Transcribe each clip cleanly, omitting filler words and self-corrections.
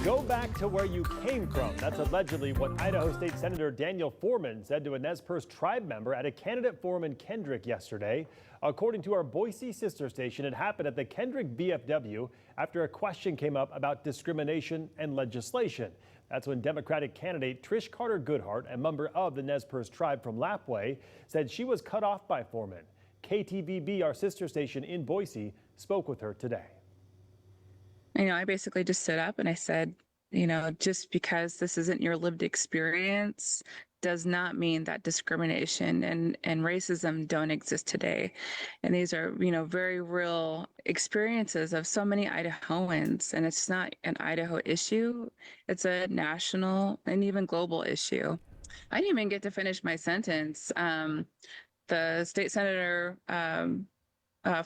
Go back to where you came from. That's allegedly what Idaho State Senator Daniel Foreman said to a Nez Perce tribe member at a candidate forum in Kendrick yesterday. According to our Boise sister station, it happened at the Kendrick VFW after a question came up about discrimination and legislation. That's when Democratic candidate Trish Carter Goodhart, a member of the Nez Perce tribe from Lapwai, said she was cut off by Foreman. KTVB, our sister station in Boise, spoke with her today. I basically just stood up and I said, just because this isn't your lived experience does not mean that discrimination and racism don't exist today. And these are, very real experiences of so many Idahoans. And it's not an Idaho issue, it's a national and even global issue. I didn't even get to finish my sentence. The state senator,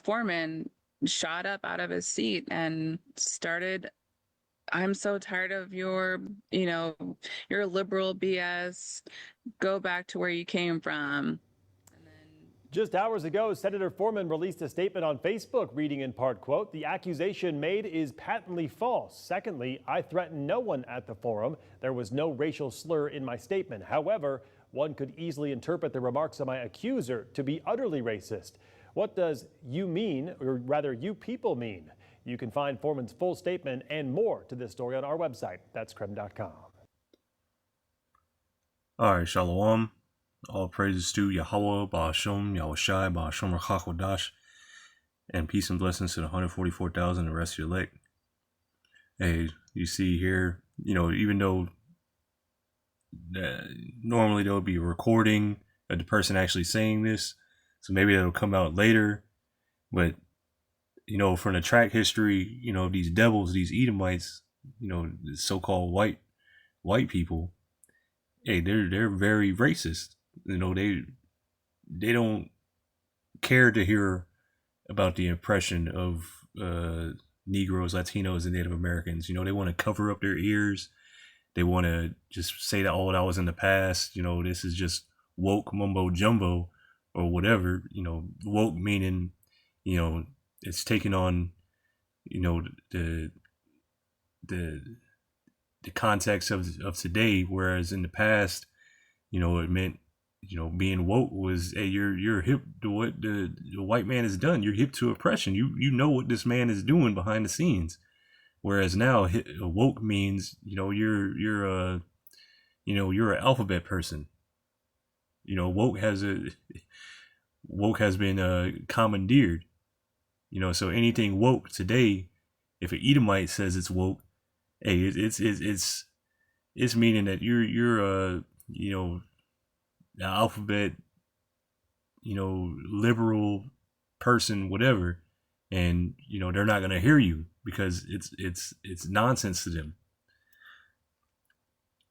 Foreman, shot up out of his seat and started, I'm so tired of your liberal BS. Go back to where you came from. Just hours ago, Senator Foreman released a statement on Facebook reading in part, quote, "The accusation made is patently false. Secondly, I threatened no one at the forum. There was no racial slur in my statement. However, one could easily interpret the remarks of my accuser to be utterly racist. What does you mean, or rather you people mean?" You can find Foreman's full statement and more to this story on our website. That's KREM.com. All right, Shalom. All praises to Yahweh, Ba'ashom, Yahushai, Ba'ashom Rachakodash, and peace and blessings to the 144,000 the rest of your elect. Hey, you see here, even though normally there would be a recording of the person actually saying this, so maybe it'll come out later. But, from the track history, these devils, these Edomites, the so-called white people, hey, they're very racist. They don't care to hear about the oppression of Negroes, Latinos, and Native Americans. They want to cover up their ears. They want to just say that, oh, that was in the past. This is just woke mumbo jumbo. Or whatever, woke meaning, it's taking on, the context of today, whereas in the past, it meant, being woke was, hey, you're hip to what the white man has done. You're hip to oppression. You know what this man is doing behind the scenes. Whereas now, woke means, you're an alphabet person. Woke has been commandeered. So anything woke today, if an Edomite says it's woke, hey, it's meaning that you're the alphabet, liberal person, whatever, and they're not gonna hear you because it's nonsense to them.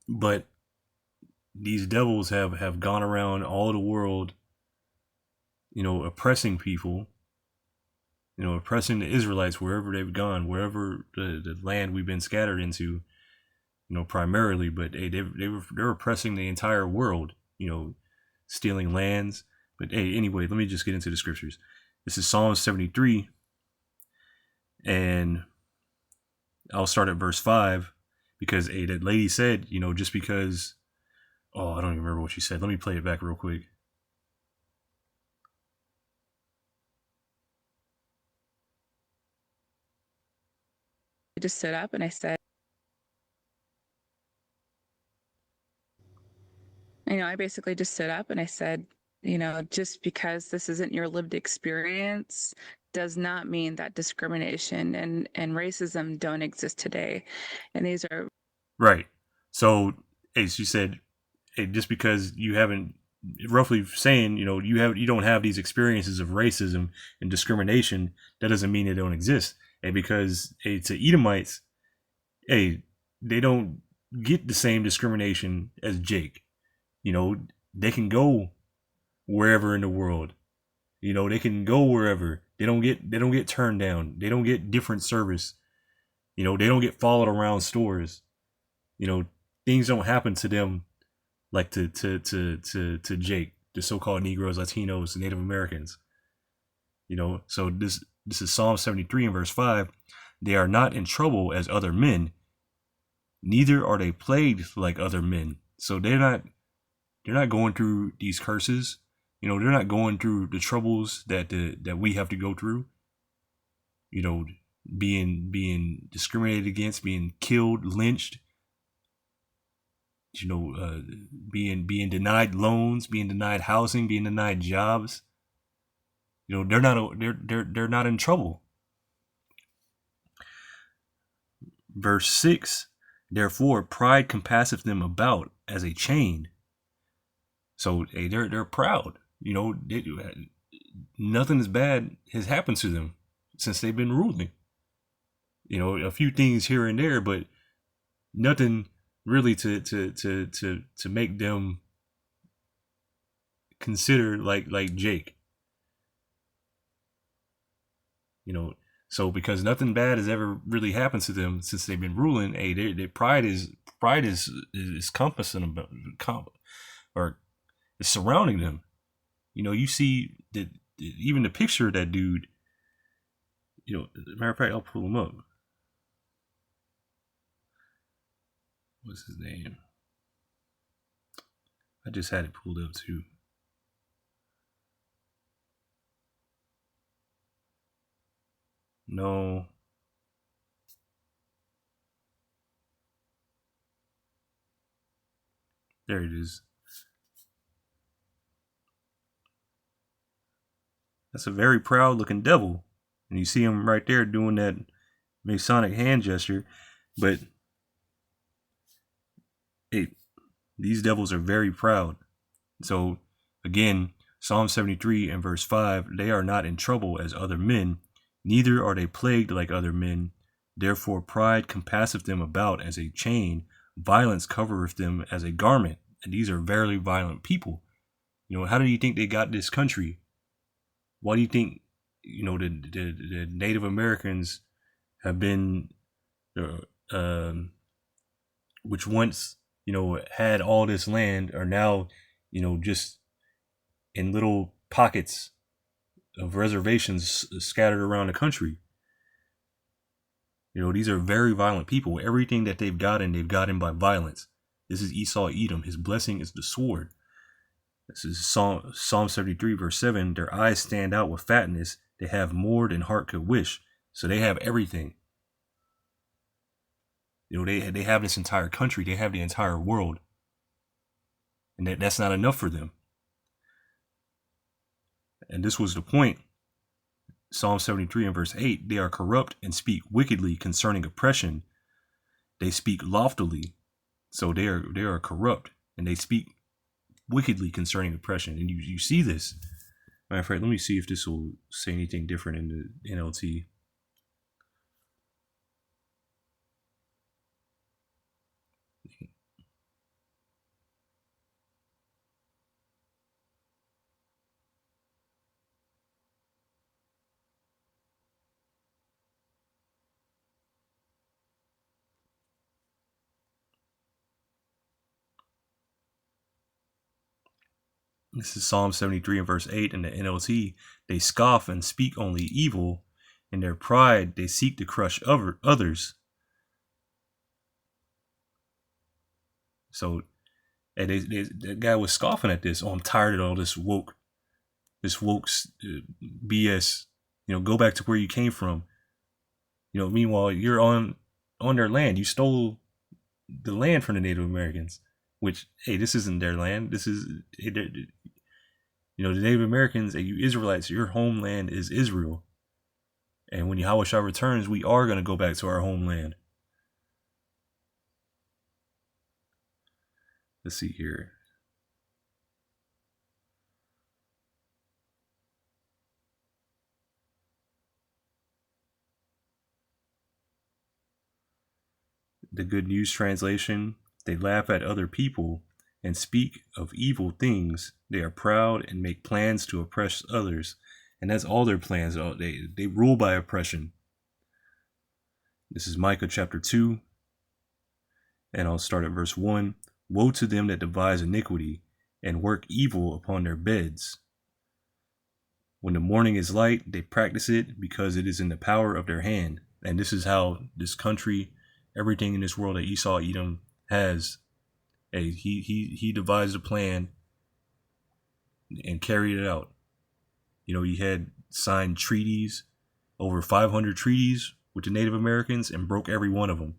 But these devils have gone around all the world, oppressing people, oppressing the Israelites wherever they've gone, wherever the land we've been scattered into, primarily. But hey, they're oppressing the entire world, stealing lands. But hey, anyway, let me just get into the scriptures. This is Psalm 73, and I'll start at verse 5 because hey, that lady said, just because. Oh, I don't even remember what she said. Let me play it back real quick. I just stood up and I said, I basically just stood up and I said, just because this isn't your lived experience does not mean that discrimination and racism don't exist today. And these are right. So, hey, she said, hey, just because you haven't, roughly saying, you don't have these experiences of racism and discrimination, that doesn't mean they don't exist. And because hey, to Edomites, hey, they don't get the same discrimination as Jake. They can go wherever in the world. They can go wherever. They don't get turned down. They don't get different service. They don't get followed around stores. Things don't happen to them like to Jake, the so-called Negroes, Latinos, and Native Americans. So this is Psalm 73 and verse 5. They are not in trouble as other men, neither are they plagued like other men. So they're not going through these curses. You know, they're not going through the troubles that we have to go through. You know, being discriminated against, being killed, lynched. You know, being denied loans, being denied housing, being denied jobs. You know, they're not in trouble. Verse 6, therefore pride compasseth them about as a chain. So hey, they're proud. You know, nothing as bad has happened to them since they've been ruling. You know, a few things here and there, but nothing really to make them consider like Jake. You know, so because nothing bad has ever really happened to them since they've been ruling, hey, their pride is compassing them, or is surrounding them. You know, you see that even the picture of that dude. You know, as a matter of fact, I'll pull him up. What's his name? I just had it pulled up too. No. There it is. That's a very proud looking devil. And you see him right there doing that Masonic hand gesture. But hey, these devils are very proud. So again, Psalm 73 and verse 5, they are not in trouble as other men, neither are they plagued like other men. Therefore pride compasseth them about as a chain, violence covereth them as a garment. And these are very violent people. You know, how do you think they got this country? Why do you think, you know, the Native Americans have been, which once, you know, had all this land, are now, you know, just in little pockets of reservations scattered around the country? You know, these are very violent people. Everything that they've gotten by violence. This is Esau Edom. His blessing is the sword. This is Psalm 73 verse 7. Their eyes stand out with fatness. They have more than heart could wish. So they have everything. You know, they have this entire country. They have the entire world. And that's not enough for them. And this was the point. Psalm 73 and verse 8. They are corrupt and speak wickedly concerning oppression. They speak loftily. So they are corrupt and they speak wickedly concerning oppression. And you see this. Matter of fact, let me see if this will say anything different in the NLT. This is Psalm 73 and verse 8 in the NLT. They scoff and speak only evil. In their pride, they seek to crush others. So, and that guy was scoffing at this. Oh, I'm tired of all this woke BS. You know, go back to where you came from. You know, meanwhile, you're on their land. You stole the land from the Native Americans. Which, hey, this isn't their land. This is, you know, the Native Americans and you Israelites, your homeland is Israel. And when Yahweh returns, we are going to go back to our homeland. Let's see here. The Good News Translation. They laugh at other people and speak of evil things. They are proud and make plans to oppress others. And that's all their plans. They rule by oppression. This is Micah chapter 2. And I'll start at verse 1. Woe to them that devise iniquity and work evil upon their beds. When the morning is light, they practice it because it is in the power of their hand. And this is how this country everything in this world that Esau Edom has. Hey, he devised a plan and carried it out. You know, he had signed treaties, over 500 treaties with the Native Americans, and broke every one of them.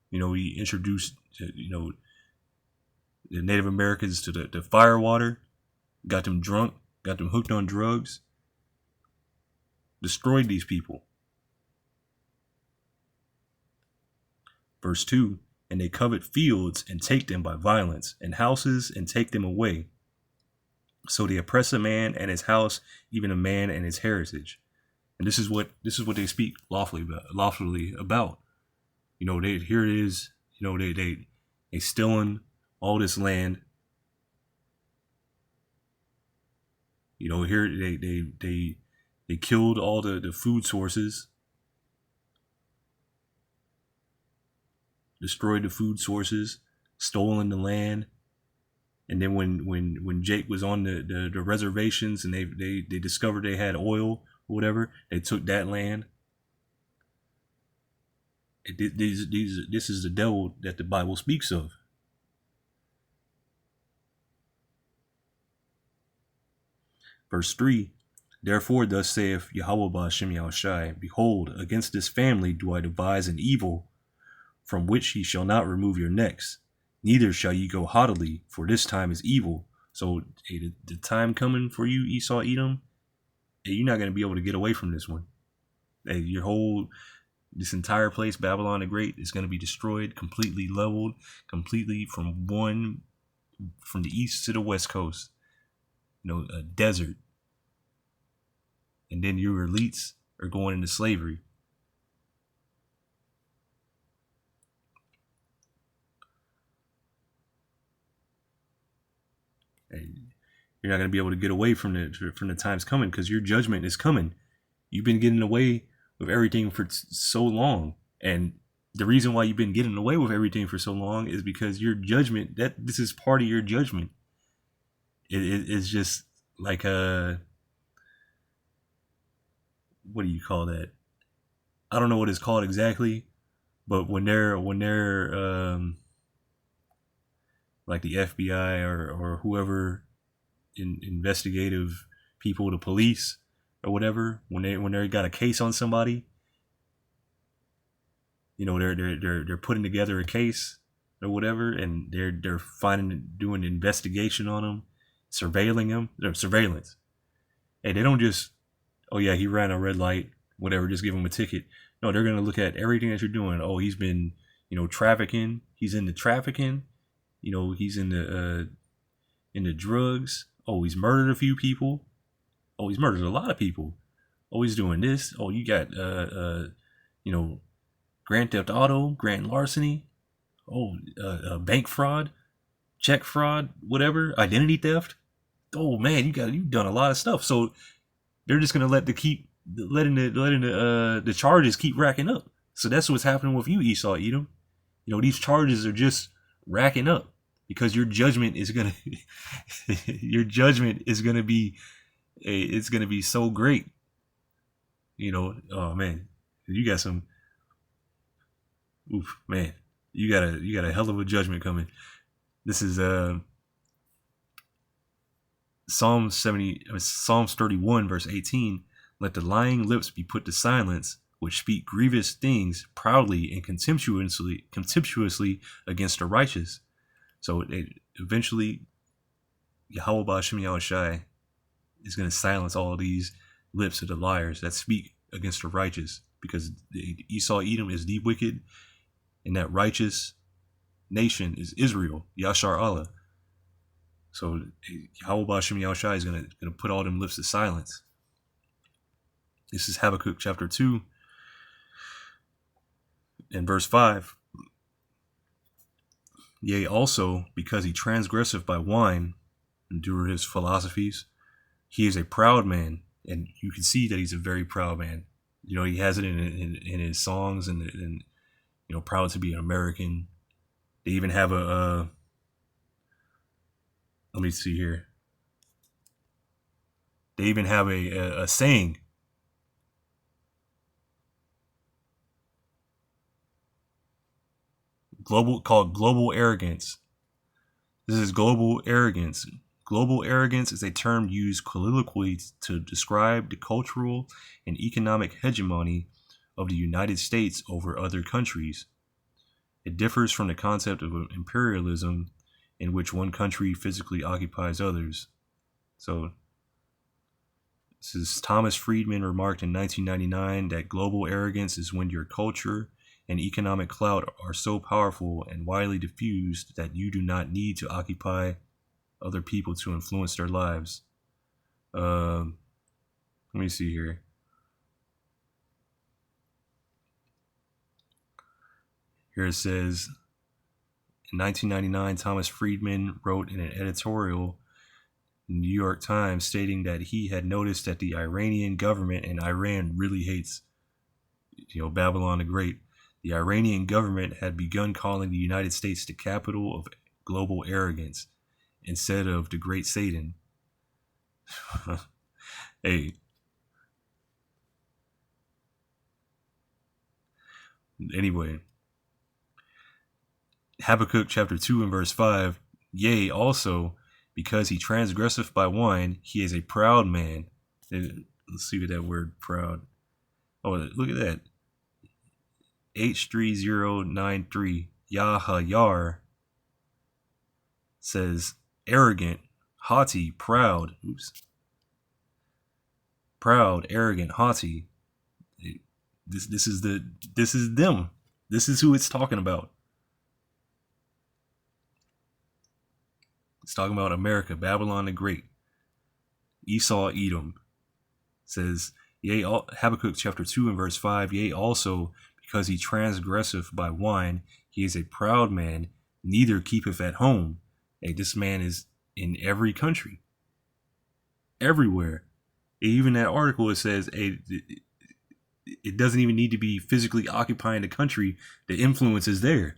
You know, he introduced, you know, the Native Americans to the fire water, got them drunk, got them hooked on drugs, destroyed these people. Verse 2, and they covet fields and take them by violence, and houses and take them away. So they oppress a man and his house, even a man and his heritage. And this is what they speak lawfully about. You know, here it is. You know, they stealing all this land. You know, here they killed all the food sources, destroyed the food sources, stolen the land. And then when Jake was on the reservations and they discovered they had oil or whatever, they took that land. This is the devil that the Bible speaks of. Verse 3, therefore thus saith Yahweh Ba'ashem Yahushai, behold, against this family do I devise an evil, from which he shall not remove your necks, neither shall ye go haughtily, for this time is evil. So hey, the time coming for you, Esau Edom, hey, you're not going to be able to get away from this one. Hey, this entire place, Babylon the Great, is going to be destroyed, completely leveled, completely from the east to the west coast. You know, a desert. And then your elites are going into slavery. And you're not going to be able to get away from the times coming, because your judgment is coming. You've been getting away with everything for so long, and the reason why you've been getting away with everything for so long is because your judgment, this is part of your judgment. It's just like what do you call that? I don't know what it's called exactly, but when they're like the FBI or whoever, investigative people, the police or whatever, when they got a case on somebody, you know, they're putting together a case or whatever, and they're doing investigation on them, surveilling them. They're surveillance. Hey, they don't just, oh yeah, he ran a red light, whatever, just give him a ticket. No, they're gonna look at everything that you're doing. Oh, he's been, you know, trafficking. He's into trafficking. You know, he's into drugs. Oh, he's murdered a few people. Oh, he's murdered a lot of people. Oh, he's doing this. Oh, you got you know, grand theft auto, grand larceny. Oh, bank fraud, check fraud, whatever, identity theft. Oh man, you've done a lot of stuff. So they're just gonna letting the charges keep racking up. So that's what's happening with you, Esau Edom. You know, these charges are just racking up because your judgment is gonna be it's gonna be so great. You know, oh man, you got some. Oof, man, you got a hell of a judgment coming. This is Psalms 31 verse 18. Let the lying lips be put to silence, which speak grievous things proudly and contemptuously against the righteous. So eventually, Yahweh Ba'ashem Yahushai is going to silence all of these lips of the liars that speak against the righteous, because Esau Edom is the wicked, and that righteous nation is Israel, Yashar Allah. So Yahweh Ba'ashem Yahushai is going to put all them lips to silence. This is Habakkuk chapter 2 and verse 5. Yea, also, because he transgresseth by wine, endure his philosophies, he is a proud man, and you can see that he's a very proud man. You know, he has it in his songs, and you know, proud to be an American. They even have let me see here. They even have a saying. global arrogance. This is global arrogance. Global arrogance is a term used colloquially to describe the cultural and economic hegemony of the United States over other countries. It differs from the concept of imperialism, in which one country physically occupies others. So, this is Thomas Friedman remarked in 1999 that global arrogance is when your culture and economic clout are so powerful and widely diffused that you do not need to occupy other people to influence their lives. Let me see here. Here it says, in 1999, Thomas Friedman wrote in an editorial in the New York Times stating that he had noticed that the Iranian government, and Iran really hates, Babylon the Great. The Iranian government had begun calling the United States the capital of global arrogance instead of the Great Satan. Hey. Anyway. Habakkuk chapter 2 and verse 5. Yea, also, because he transgresseth by wine, he is a proud man. Let's see what that word proud. Oh, look at that. H3093 Yahayar says arrogant, haughty, proud. Proud, arrogant, haughty. This is them. This is who it's talking about. It's talking about America, Babylon the Great. Esau, Edom. Says, yea, Habakkuk chapter 2 and verse 5, yea, also, because he transgresseth by wine, he is a proud man, neither keepeth at home. Hey, this man is in every country. Everywhere. Even that article, it says, hey, it doesn't even need to be physically occupying the country. The influence is there.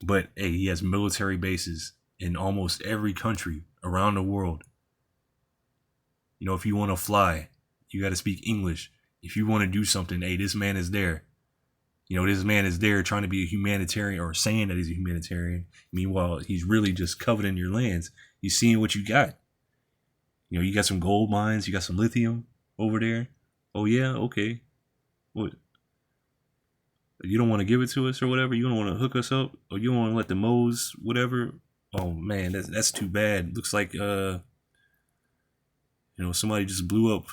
But hey, he has military bases in almost every country around the world. If you want to fly, you got to speak English. If you want to do something, hey, this man is there. This man is there trying to be a humanitarian, or saying that he's a humanitarian. Meanwhile, he's really just coveting your lands. He's seeing what you got. You got some gold mines, you got some lithium over there. Oh yeah, okay. What? You don't want to give it to us or whatever? You don't want to hook us up? Or you don't want to let the Moes, whatever? Oh man, that's too bad. Looks like somebody just blew up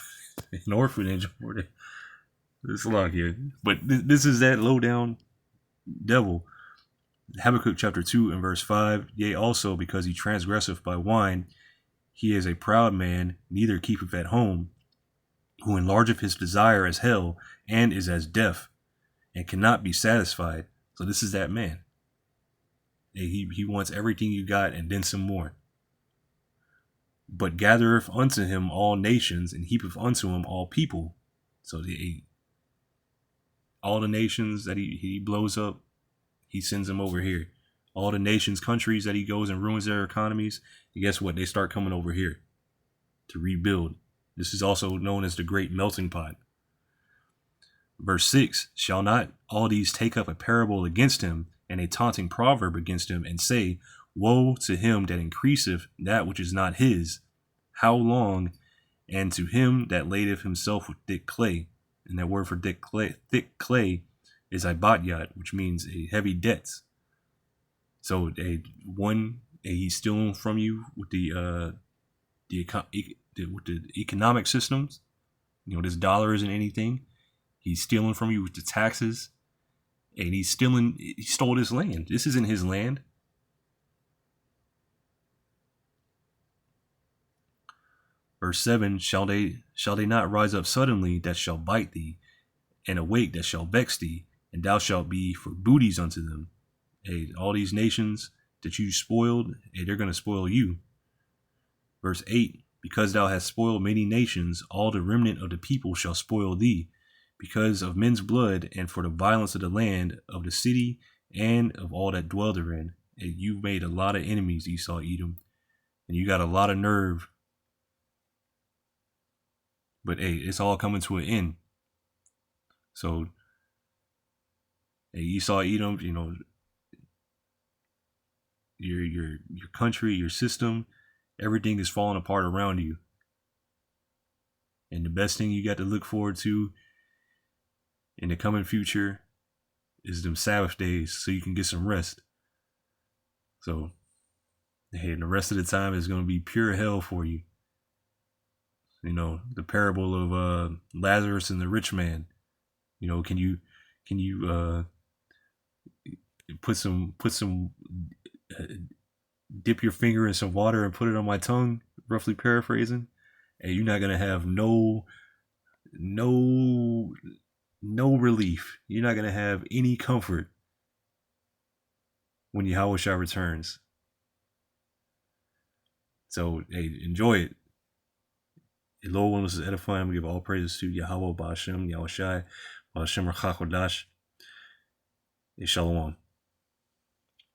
an orphanage. There's a lot here. But this is that low down devil. Habakkuk chapter 2 and verse 5. Yea, also, because he transgresseth by wine, he is a proud man, neither keepeth at home, who enlargeth his desire as hell, and is as deaf, and cannot be satisfied. So this is that man. He wants everything you got and then some more. But gathereth unto him all nations, and heapeth unto him all people. So all the nations that he blows up, he sends them over here. All the nations, countries that he goes and ruins their economies, and guess what? They start coming over here to rebuild. This is also known as the Great Melting Pot. Verse 6, shall not all these take up a parable against him, and a taunting proverb against him, and say, woe to him that increaseth that which is not his, how long? And to him that ladeth himself with thick clay. And that word for thick clay is ibatyat, which means a heavy debt. So he's stealing from you with the economic systems. This dollar isn't anything. He's stealing from you with the taxes, and he stole this land. This isn't his land. Verse 7, shall they not rise up suddenly that shall bite thee, and awake that shall vex thee, and thou shalt be for booties unto them. Hey, all these nations that you spoiled, hey, they're going to spoil you. Verse 8, because thou hast spoiled many nations, all the remnant of the people shall spoil thee, because of men's blood, and for the violence of the land, of the city, and of all that dwell therein. Hey, you've made a lot of enemies, Esau, Edom, and you got a lot of nerve. But hey, it's all coming to an end. So Hey, Esau, Edom, you know, your country, your system, everything is falling apart around you. And the best thing you got to look forward to in the coming future is them Sabbath days so you can get some rest. So, hey, the rest of the time is going to be pure hell for you. You know, the parable of Lazarus and the rich man. You know, can you put some dip your finger in some water and put it on my tongue, roughly paraphrasing, and you're not gonna have no relief. You're not gonna have any comfort when Yahweh returns. So hey, enjoy it. The Lord willing, this is edifying. We give all praises to Yahweh, Ba'ashem, Yahweh Shai, Ba'ashem Rachakodash. Shalom.